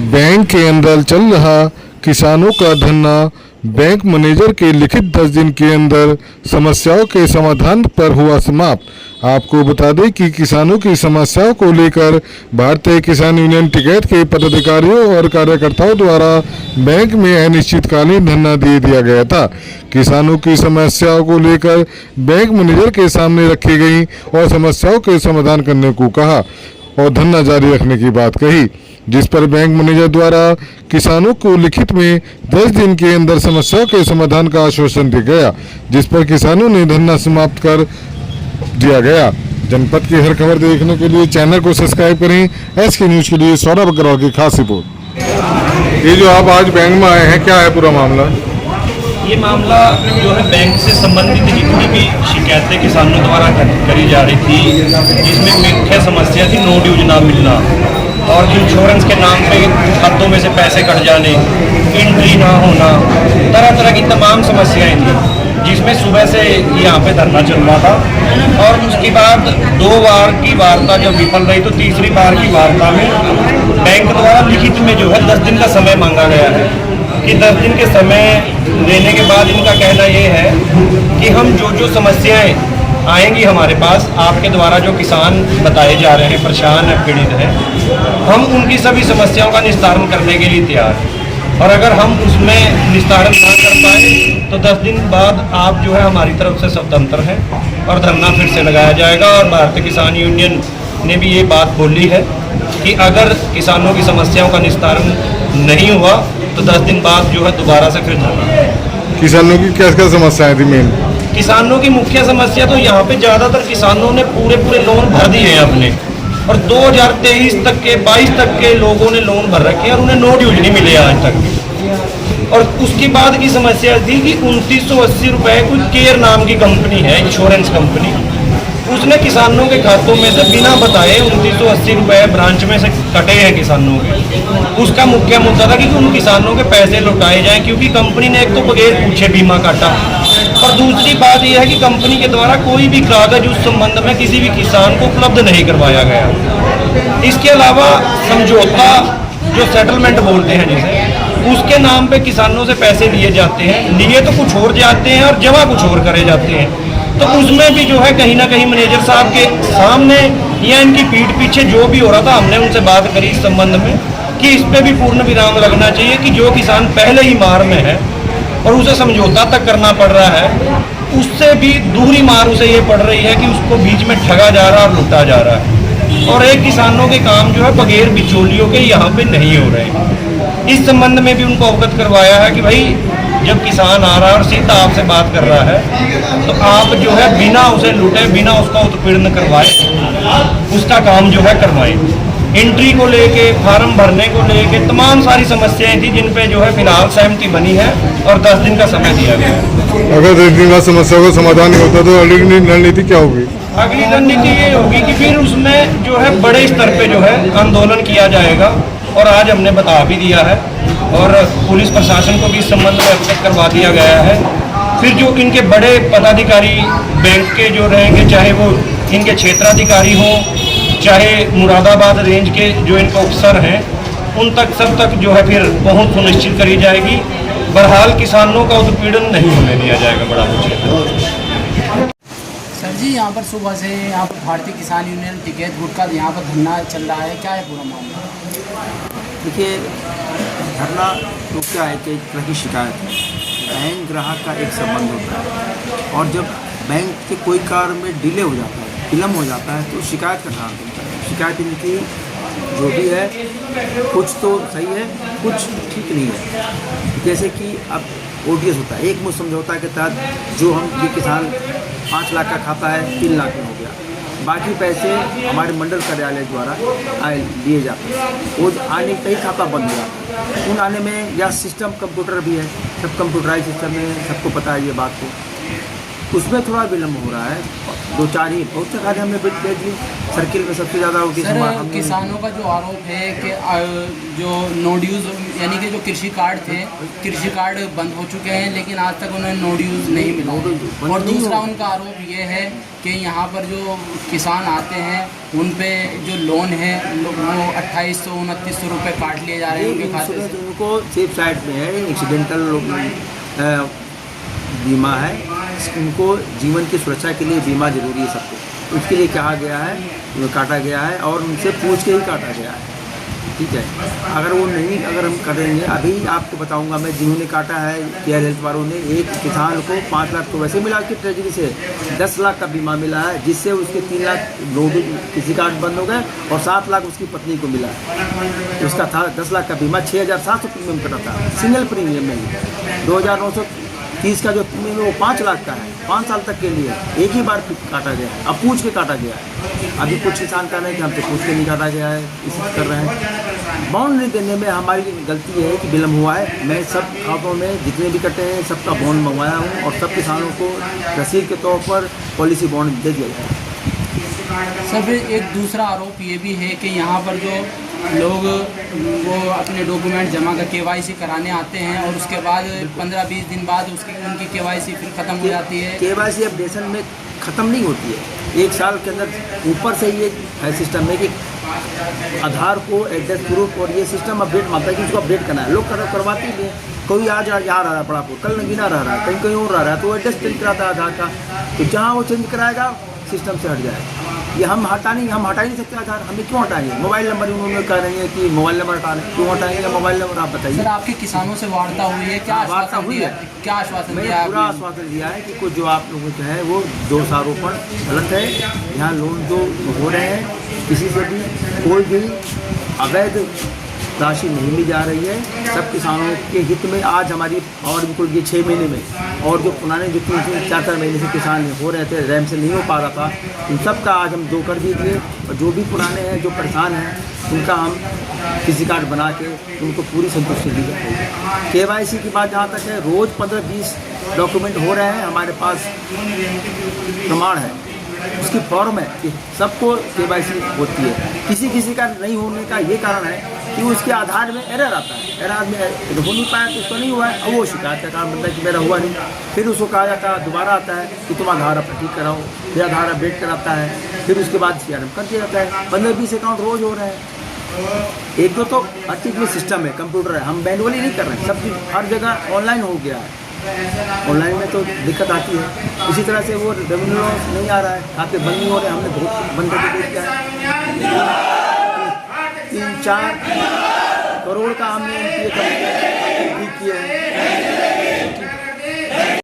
Bank के अंदर चल रहा किसानों का धरना बैंक मैनेजर के लिखित 10 दिन के अंदर समस्याओं के समाधान पर हुआ समाप्त। आपको बता दें कि किसानों की समस्याओं को लेकर भारतीय किसान यूनियन टिकैत के पदाधिकारियों और कार्यकर्ताओं द्वारा बैंक में अनिश्चितकालीन धरना दे दिया गया था। किसानों की समस्याओं को लेकर बैंक मैनेजर के सामने रखी गई और समस्याओं के समाधान करने को कहा और धरना जारी रखने की बात कही, जिस पर बैंक मैनेजर द्वारा किसानों को लिखित में 10 दिन के अंदर समस्याओं के समाधान का आश्वासन दिया गया, जिस पर किसानों ने धरना समाप्त कर दिया गया। जनपद की हर खबर देखने के लिए चैनल को सब्सक्राइब करें। SK न्यूज के लिए सौरभ अग्रवाल की खास रिपोर्ट। ये जो आप आज बैंक में आए हैं, क्या है पूरा मामला? ये मामला जो है बैंक से संबंधित जितनी भी शिकायतें किसानों द्वारा करी जा रही थी, जिसमें मुख्य समस्या थी नो ड्यूज ना मिलना और इंश्योरेंस के नाम पे खातों में से पैसे कट जाने, एंट्री ना होना, तरह तरह की तमाम समस्याएं थी, जिसमें सुबह से यहाँ पे धरना चल रहा था। और उसके बाद 2 बार की वार्ता जब विफल रही तो तीसरी बार की वार्ता में बैंक द्वारा लिखित में जो है 10 दिन का समय मांगा गया है कि 10 दिन के समय देने के बाद इनका कहना ये है कि हम जो समस्याएं आएंगी हमारे पास, आपके द्वारा जो किसान बताए जा रहे हैं परेशान है, पीड़ित है, हम उनकी सभी समस्याओं का निस्तारण करने के लिए तैयार हैं। और अगर हम उसमें निस्तारण ना कर पाए तो 10 दिन बाद आप जो है हमारी तरफ से स्वतंत्र हैं और धरना फिर से लगाया जाएगा। और भारतीय किसान यूनियन ने भी ये बात बोली है कि अगर किसानों की समस्याओं का निस्तारण नहीं हुआ तो 10 दिन बाद जो है दोबारा से फिर धरना। किसानों की क्या क्या समस्याएं थी मेन? किसानों की मुख्य समस्या तो यहाँ पे ज़्यादातर किसानों ने पूरे लोन भर दिए हैं अपने, और 2023 तक के 22 तक के लोगों ने लोन भर रखे हैं और उन्हें नो ड्यूज नहीं मिले आज तक। और उसके बाद की समस्या थी कि 2980 रुपये कोई केयर नाम की कंपनी है, इंश्योरेंस कंपनी, उसने किसानों के खातों में से बिना बताए 2980 रुपये ब्रांच में से कटे हैं किसानों के। उसका मुख्य मुद्दा था कि उन किसानों के पैसे लौटाए जाएं, क्योंकि कंपनी ने एक तो बगैर पूछे बीमा काटा, और दूसरी बात यह है कि कंपनी के द्वारा कोई भी कागज उस संबंध में किसी भी किसान को उपलब्ध नहीं करवाया गया। इसके अलावा समझौता जो सेटलमेंट बोलते हैं जिसे, उसके नाम पे किसानों से पैसे लिए जाते हैं, लिए तो कुछ और जाते हैं और जमा कुछ और करे जाते हैं। तो उसमें भी जो है कहीं ना कहीं मैनेजर साहब के सामने या इनकी पीठ पीछे जो भी हो रहा था, हमने उनसे बात करी इस संबंध में कि इस पे भी पूर्ण विराम लगना चाहिए कि जो किसान पहले ही मार में है और उसे समझौता तक करना पड़ रहा है, उससे भी दूसरी मार उसे ये पड़ रही है कि उसको बीच में ठगा जा रहा है और लूटा जा रहा है। और एक किसानों के काम जो है बगैर बिचौलियों के यहाँ पे नहीं हो रहे हैं। इस संबंध में भी उनको अवगत करवाया है कि भाई जब किसान आ रहा है और सीधा आपसे बात कर रहा है तो आप जो है बिना उसे लूटे, बिना उसका उत्पीड़न करवाए, उसका काम जो है करवाएं। एंट्री को लेके, फार्म भरने को लेके तमाम सारी समस्याएं थी, जिन पे जो है फिलहाल सहमति बनी है और 10 दिन का समय दिया गया है। अगर 10 दिन का समस्या का समाधान नहीं होता तो अगली रणनीति क्या होगी? अगली रणनीति ये होगी कि फिर उसमें जो है बड़े स्तर पे जो है आंदोलन किया जाएगा, और आज हमने बता भी दिया है और पुलिस प्रशासन को भी इस संबंध में अवगत करवा दिया गया है। फिर जो इनके बड़े पदाधिकारी बैंक के जो रहेंगे, चाहे वो इनके क्षेत्राधिकारी हों, चाहे मुरादाबाद रेंज के जो इनके अफसर हैं, उन तक सब तक जो है फिर पहुंच सुनिश्चित करी जाएगी। बहरहाल किसानों का उत्पीड़न नहीं होने दिया जाएगा। बड़ा मुझे सर जी, यहाँ पर सुबह से यहाँ पर भारतीय किसान यूनियन टिकैत गुट का यहाँ पर धरना चल रहा है, क्या है पूरा मामला? देखिए, धरना तो क्या है कि एक तरह की शिकायत है। बैंक ग्राहक का एक संबंध होता है, और जब बैंक के कोई कार्य में डिले हो जाता है, विलम्ब हो जाता है, तो शिकायत का कारण बनता है। शिकायत इनकी जो भी है कुछ तो सही है, कुछ ठीक नहीं है। जैसे कि अब ODS होता है, एक मुश्त समझौता के तहत जो हम ये किसान 5 लाख का खाता है 3 लाख में हो गया, बाकी पैसे हमारे मंडल कार्यालय द्वारा दिए जाते हैं। वो आने पे ही खाता बंद हो जाता है। उन आने में या सिस्टम कंप्यूटर भी है, सब कंप्यूटराइज सिस्टम में, सबको पता है ये बात को, उसमें थोड़ा विलम्ब हो रहा है। 2-4 ही बहुत से खाते हमने बेच दिए। सर्किल में सबसे ज़्यादा होगी सर किसानों का जो आरोप है कि जो नो ड्यूज यानी कि जो कृषि कार्ड थे, कृषि कार्ड बंद हो चुके हैं, लेकिन आज तक उन्हें नो ड्यूज नहीं मिला। और दूसरा उनका आरोप ये है कि यहाँ पर जो किसान आते हैं उन पे जो लोन है वो 2800-2900 रुपये काट लिए जा रहे हैं उनके खाते से। उनको सेफ साइड पे है, एक्सीडेंटल बीमा है, उनको जीवन की सुरक्षा के लिए बीमा जरूरी है सबको, उसके लिए कहा गया है, काटा गया है और उनसे पूछ के ही काटा गया है। ठीक है, अगर वो नहीं, अगर हम करेंगे, अभी आपको बताऊंगा मैं, जिन्होंने काटा है केयर हेल्थ वालों ने, एक किसान को 5 लाख तो वैसे मिला कि ट्रेजरी से 10 लाख का बीमा मिला है, जिससे उसके 3 लाख लोग किसी कार्ड बंद हो गए और 7 लाख उसकी पत्नी को मिला है। उसका था 10 लाख का बीमा, 6,700 प्रीमियम कटा था सिंगल प्रीमियम में। 2,930 का जो प्रीमियम है वो 5 लाख का है, 5 साल तक के लिए एक ही बार काटा गया है। अब पूछ के काटा गया है। अभी कुछ किसान कह रहे हैं कि हमसे पूछ के नहीं काटा गया है, इसी कर रहे हैं। बॉन्ड नहीं देने में हमारी गलती है कि विलम्ब हुआ है। मैं सब खातों में जितने भी कटे हैं सबका बॉन्ड मंगवाया हूँ और सब किसानों को रसीद के तौर पर पॉलिसी बॉन्ड दे दिया गया है। सर एक दूसरा आरोप ये भी है कि यहाँ पर जो लोग वो अपने डॉक्यूमेंट जमा कर KYC कराने आते हैं और उसके बाद 15-20 दिन बाद उनकी KYC फिर ख़त्म हो जाती है। KYC अपडेशन में ख़त्म नहीं होती है, 1 साल के अंदर ऊपर से ये है सिस्टम में कि आधार को एड्रेस प्रूफ और ये सिस्टम अपडेट मांगता है कि उसको अपडेट करना है। लोग करवाते ही हैं, कोई आज यहाँ रह रहा है पड़ा, कल नगीना रह रहा है, कहीं कहीं और रह रहा है, तो वो एड्रेस चेंज कराता है आधार का, तो जहाँ वो चेंज कराएगा सिस्टम से हट जाएगा। ये हम हटा ही नहीं सकते आधार, हमें क्यों हटाएंगे? मोबाइल नंबर उन्होंने कह रहे हैं कि मोबाइल नंबर हटा रहे हैं, क्यों हटाएंगे मोबाइल नंबर? आप बताइए। सर आपके किसानों से वार्ता हुई है, क्या वार्ता हुई है? क्या आश्वासन मैंने दिया? पूरा आश्वासन दिया है कि कुछ जो आप लोगों के है वो दोषारोपण गलत है। यहाँ लोन जो हो रहे हैं किसी से भी कोई भी अवैध राशि नहीं ली जा रही है, सब किसानों के हित में। आज हमारी और बिल्कुल ये 6 महीने में और जो पुराने जो 3-4 महीने से किसान हो रहे थे, रैम से नहीं हो पा रहा था, उन सब का आज हम 2 कर भी दिए। और जो भी पुराने हैं जो परेशान हैं उनका हम किसी कार्ड बना के उनको पूरी संतुष्टि दी जाएगी। KYC की बात जहाँ तक है, रोज़ 15-20 डॉक्यूमेंट हो रहे हैं, हमारे पास प्रमाण है, उसकी फॉर्म है कि सबको KYC होती है। किसी का नहीं होने का ये कारण है कि उसके आधार में एरर आता है, एरर में हो नहीं पाया तो उसको नहीं हुआ है, अब वो शिकायत का कारण बनता है कि मेरा हुआ नहीं। फिर उसको कहा जाता है, दोबारा आता है कि तुम आधार अपना ठीक कराओ, फिर आधार अपडेट कराता है, फिर उसके बाद CRM कर दिया जाता है। 15-20 अकाउंट रोज़ हो रहे हैं। एक तो हर चीज़ में सिस्टम है, कंप्यूटर है, हम मैनुअली नहीं कर रहे हैं, सब चीज़ हर जगह ऑनलाइन हो गया है। ऑनलाइन में तो दिक्कत आती है। इसी तरह से वो रेवेन्यू नहीं आ रहा है, खाते बंद नहीं हो रहे, हमने बहुत बंद करके देख दिया है। 3-4 करोड़ का हमने ठीक किया है।